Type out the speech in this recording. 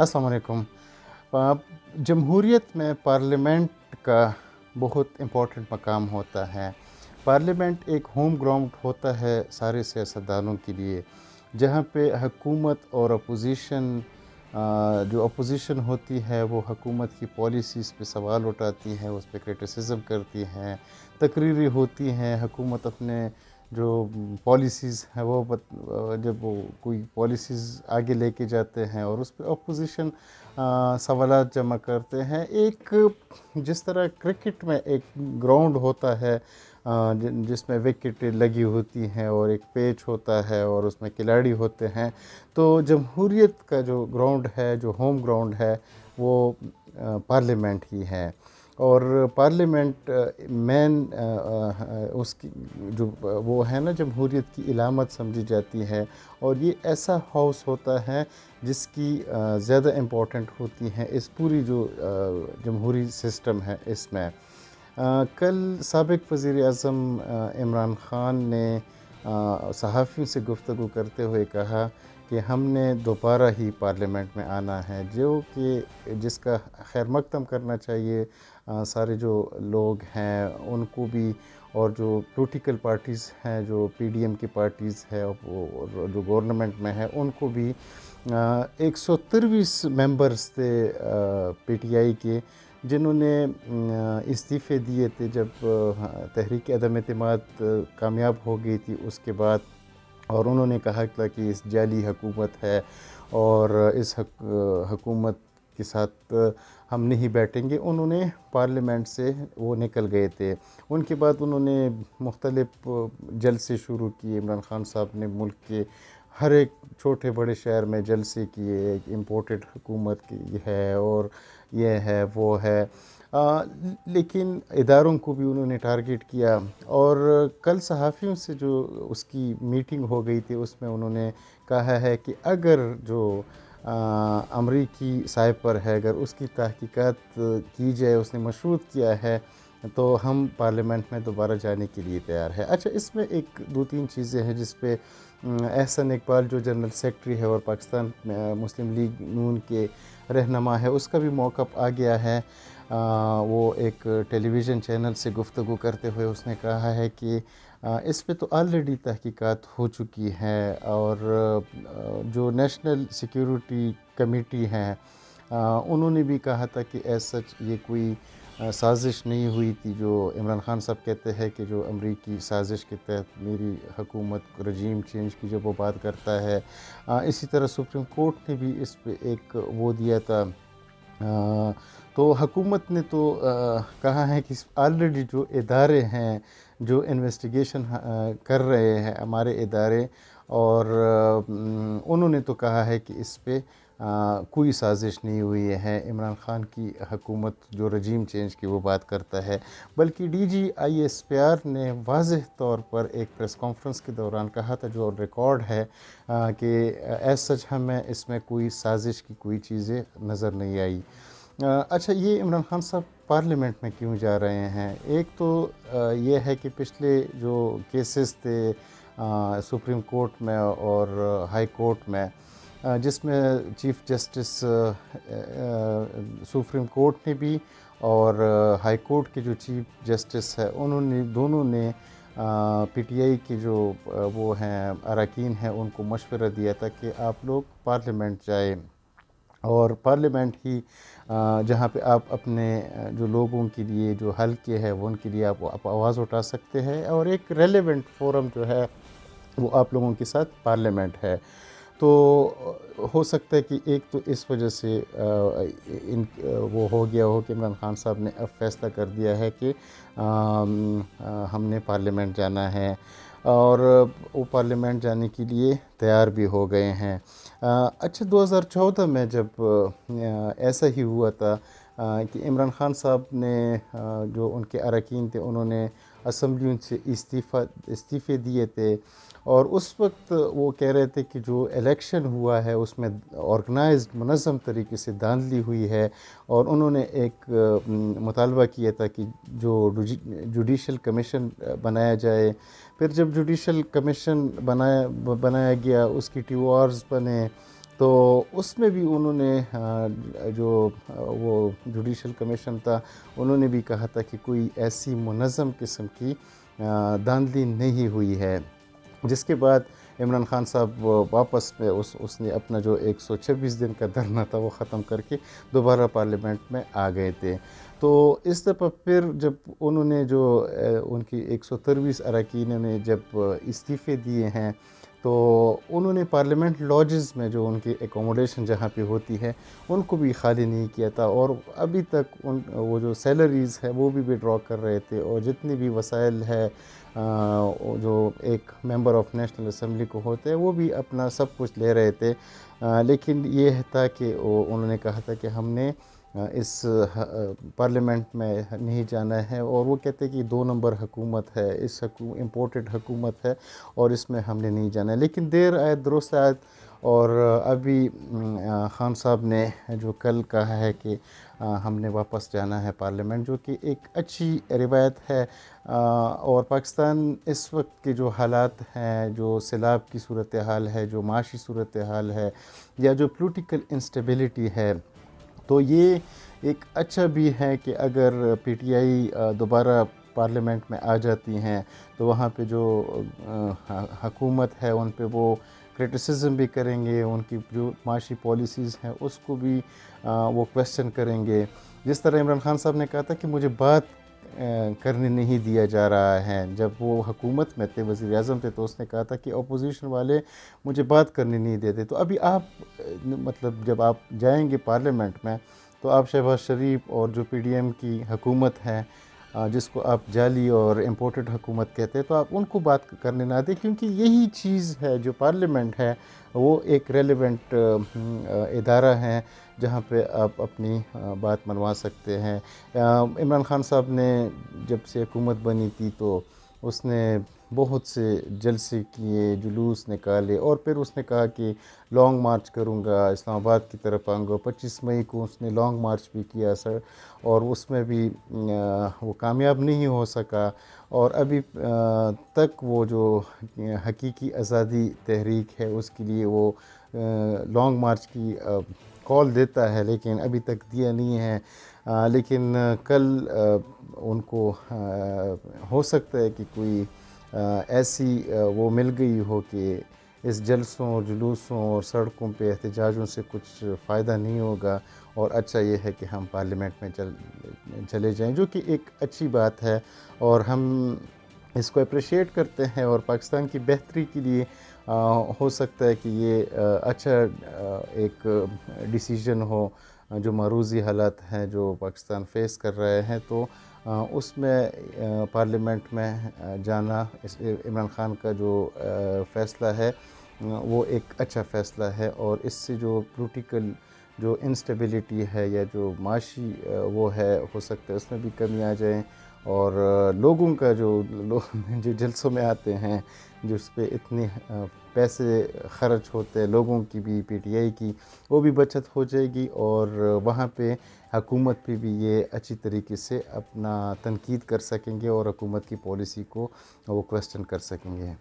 अस्सलाम वालेकुम। जमहूरियत में पार्लियामेंट का बहुत इम्पोर्टेंट मकाम होता है। पार्लियामेंट एक होम ग्राउंड होता है सारे सियासतदानों के लिए, जहाँ पे हुकूमत और अपोजिशन जो अपोजिशन होती है वो हुकूमत की पॉलिसीज़ पे सवाल उठाती है, उस पे क्रिटिसिज्म करती हैं, तकरीरें होती हैं। हुकूमत अपने जो पॉलिसीज़ हैं वो जब वो कोई पॉलिसीज़ आगे लेके जाते हैं और उस पे अपोजिशन सवालात जमा करते हैं। एक जिस तरह क्रिकेट में एक ग्राउंड होता है जिसमें विकेट लगी होती हैं और एक पेच होता है और उसमें खिलाड़ी होते हैं, तो जमहूरियत का जो ग्राउंड है, जो होम ग्राउंड है, वो पार्लियामेंट ही है। और पार्लियामेंट मेन उसकी जो वो है ना, जमहूरियत की इलामत समझी जाती है। और ये ऐसा हाउस होता है जिसकी ज़्यादा इम्पोर्टेंट होती हैं इस पूरी जो जमहूरी सिस्टम है इसमें। कल साबिक़ वज़ीर आज़म इमरान ख़ान ने सहाफ़ियों से गुफ्तगू करते हुए कहा कि हमने दोबारा ही पार्लियामेंट में आना है, जो कि जिसका खैर मकदम करना चाहिए सारे जो लोग हैं उनको भी, और जो पॉलिटिकल पार्टीज़ हैं, जो पीडीएम की पार्टीज़ है और जो गवर्नमेंट में है, उनको भी 123 मेंबर्स थे पीटीआई के, जिन्होंने इस्तीफ़े दिए थे जब तहरीक अदम एतमाद कामयाब हो गई थी उसके बाद। और उन्होंने कहा था कि इस जाली हुकूमत है और इस हुकूमत के साथ हम नहीं बैठेंगे। उन्होंने पार्लियामेंट से वो निकल गए थे। उनके बाद उन्होंने मुख्तलिफ जलसे शुरू किए। इमरान ख़ान साहब ने मुल्क के हर एक छोटे बड़े शहर में जलसे किए, एक इम्पोर्टेड हुकूमत की है और ये है वो है, लेकिन इदारों को भी उन्होंने टारगेट किया। और कल सहाफ़ियों से जो उसकी मीटिंग हो गई थी उसमें उन्होंने कहा है कि अगर जो अमरीकी साइपर है, अगर उसकी तहकीकात की जाए, उसने मशरूत किया है, तो हम पार्लियामेंट में दोबारा जाने के लिए तैयार है। अच्छा, इसमें एक दो तीन चीज़ें हैं जिस पे एहसन इकबाल जो जनरल सेक्रेटरी है और पाकिस्तान मुस्लिम लीग नून के रहनुमा है, उसका भी मौक़िफ़ आ गया है। वो एक टेलीविज़न चैनल से गुफ्तगू करते हुए उसने कहा है कि इस पे तो ऑलरेडी तहकीकात हो चुकी है और जो नेशनल सिक्योरिटी कमेटी है उन्होंने भी कहा था कि ऐसा सच ये कोई साजिश नहीं हुई थी। जो इमरान ख़ान साहब कहते हैं कि जो अमरीकी साजिश के तहत मेरी हुकूमत रजीम चेंज की जब वो बात करता है, इसी तरह सुप्रीम कोर्ट ने भी इस पे एक वो दिया था। तो हुकूमत ने तो कहा है कि ऑलरेडी जो इदारे हैं जो इन्वेस्टिगेशन कर रहे हैं हमारे इदारे, और उन्होंने तो कहा है कि इस पे कोई साजिश नहीं हुई है। इमरान ख़ान की हुकूमत जो रजीम चेंज की वो बात करता है, बल्कि DGISPR ने वाज़ेह तौर पर एक प्रेस कॉन्फ्रेंस के दौरान कहा था, जो रिकॉर्ड है, कि एज सच हमें इसमें कोई साजिश की कोई चीज़ें नज़र नहीं आई। अच्छा, ये इमरान ख़ान साहब पार्लियामेंट में क्यों जा रहे हैं? एक तो ये है कि पिछले जो केसेस थे सुप्रीम कोर्ट में और हाई कोर्ट में, जिसमें चीफ़ जस्टिस सुप्रीम कोर्ट ने भी और हाई कोर्ट के जो चीफ़ जस्टिस है उन्होंने दोनों ने पीटीआई के जो वो हैं अरकान हैं उनको मशवरा दिया था कि आप लोग पार्लियामेंट जाएं, और पार्लियामेंट ही जहाँ पे आप अपने जो लोगों के लिए जो हल्के है वो उनके लिए आप आवाज़ उठा सकते हैं, और एक रेलेवेंट फोरम जो है वो आप लोगों के साथ पार्लियामेंट है। तो हो सकता है कि एक तो इस वजह से इन वो हो गया हो कि इमरान ख़ान साहब ने अब फ़ैसला कर दिया है कि हमने पार्लियामेंट जाना है, और वो पार्लियामेंट जाने के लिए तैयार भी हो गए हैं। अच्छा, 2014 में जब ऐसा ही हुआ था कि इमरान ख़ान साहब ने जो उनके अरकान थे उन्होंने असम्बलियों से इस्तीफ़े दिए थे, और उस वक्त वो कह रहे थे कि जो इलेक्शन हुआ है उसमें ऑर्गेनाइज्ड मुनज़्ज़म तरीके से धांधली हुई है, और उन्होंने एक मुतालबा किया था कि जो जुडिशल कमीशन बनाया जाए। फिर जब जुडिशल कमीशन बनाया गया, उसकी टीओआरस बने, تو اس میں بھی انہوں نے جو وہ جوڈیشل کمیشن تھا انہوں نے بھی کہا تھا کہ کوئی ایسی منظم قسم کی دھاندلی نہیں ہوئی ہے، جس کے بعد عمران خان صاحب واپس میں اس نے اپنا جو 126 دن کا دھرنا تھا وہ ختم کر کے دوبارہ پارلیمنٹ میں آ گئے تھے۔ تو اس دفعہ پھر جب انہوں نے جو ان کی 123 اراکین نے جب استعفے دیے ہیں تو انہوں نے پارلیمنٹ لاجز میں جو ان کی اکوموڈیشن جہاں پہ ہوتی ہے ان کو بھی خالی نہیں کیا تھا، اور ابھی تک وہ جو سیلریز ہے وہ بھی ڈرا کر رہے تھے، اور جتنی بھی وسائل ہے جو ایک ممبر آف نیشنل اسمبلی کو ہوتے ہیں وہ بھی اپنا سب کچھ لے رہے تھے، لیکن یہ تھا کہ انہوں نے کہا تھا کہ ہم نے اس پارلیمنٹ میں نہیں جانا ہے، اور وہ کہتے ہیں کہ 2 نمبر حکومت ہے، اس امپورٹڈ حکومت ہے اور اس میں ہم نے نہیں جانا ہے، لیکن دیر آئے درست آئے، اور ابھی خان صاحب نے جو کل کہا ہے کہ ہم نے واپس جانا ہے پارلیمنٹ، جو کہ ایک اچھی روایت ہے، اور پاکستان اس وقت کے جو حالات ہیں، جو سیلاب کی صورتحال ہے، جو معاشی صورتحال ہے، یا جو پولیٹیکل انسٹیبلٹی ہے، تو یہ ایک اچھا بھی ہے کہ اگر پی ٹی آئی دوبارہ پارلیمنٹ میں آ جاتی ہیں تو وہاں پہ جو حکومت ہے ان پہ وہ کرٹیسزم بھی کریں گے، ان کی جو معاشی پالیسیز ہیں اس کو بھی وہ کویسچن کریں گے، جس طرح عمران خان صاحب نے کہا تھا کہ مجھے بات کرنے نہیں دیا جا رہا ہے، جب وہ حکومت میں تھے، وزیر اعظم تھے، تو اس نے کہا تھا کہ اپوزیشن والے مجھے بات کرنے نہیں دیتے۔ تو ابھی آپ مطلب جب آپ جائیں گے پارلیمنٹ میں تو آپ شہباز شریف اور جو پی ڈی ایم کی حکومت ہے جس کو آپ جعلی اور امپورٹڈ حکومت کہتے ہیں، تو آپ ان کو بات کرنے نہ دیں، کیونکہ یہی چیز ہے جو پارلیمنٹ ہے وہ ایک ریلیونٹ ادارہ ہے جہاں پہ آپ اپنی بات منوا سکتے ہیں۔ عمران خان صاحب نے جب سے حکومت بنی تھی تو اس نے بہت سے جلسے کیے، جلوس نکالے، اور پھر اس نے کہا کہ لانگ مارچ کروں گا، اسلام آباد کی طرف آؤں گا۔ 25 مئی کو اس نے لانگ مارچ بھی کیا سر، اور اس میں بھی وہ کامیاب نہیں ہو سکا، اور ابھی تک وہ جو حقیقی آزادی تحریک ہے اس کے لیے وہ لانگ مارچ کی کال دیتا ہے، لیکن ابھی تک دیا نہیں ہے، لیکن کل ان کو ہو سکتا ہے کہ کوئی ایسی وہ مل گئی ہو کہ اس جلسوں اور جلوسوں اور سڑکوں پہ احتجاجوں سے کچھ فائدہ نہیں ہوگا، اور اچھا یہ ہے کہ ہم پارلیمنٹ میں چلے جائیں، جو کہ ایک اچھی بات ہے، اور ہم اس کو اپریشیٹ کرتے ہیں، اور پاکستان کی بہتری کے لیے ہو سکتا ہے کہ یہ اچھا ایک ڈیسیژن ہو، جو معروضی حالات ہیں جو پاکستان فیس کر رہے ہیں، تو اس میں پارلیمنٹ میں جانا عمران خان کا جو فیصلہ ہے وہ ایک اچھا فیصلہ ہے، اور اس سے جو پولیٹیکل جو انسٹیبلٹی ہے یا جو معاشی وہ ہے، ہو سکتا ہے اس میں بھی کمی آ جائیں، اور لوگوں کا جو جلسوں میں آتے ہیں جس پہ اتنے پیسے خرچ ہوتے ہیں لوگوں کی بھی، پی ٹی آئی کی، وہ بھی بچت ہو جائے گی، اور وہاں پہ حکومت پہ بھی یہ اچھی طریقے سے اپنا تنقید کر سکیں گے، اور حکومت کی پالیسی کو وہ کویسچن کر سکیں گے۔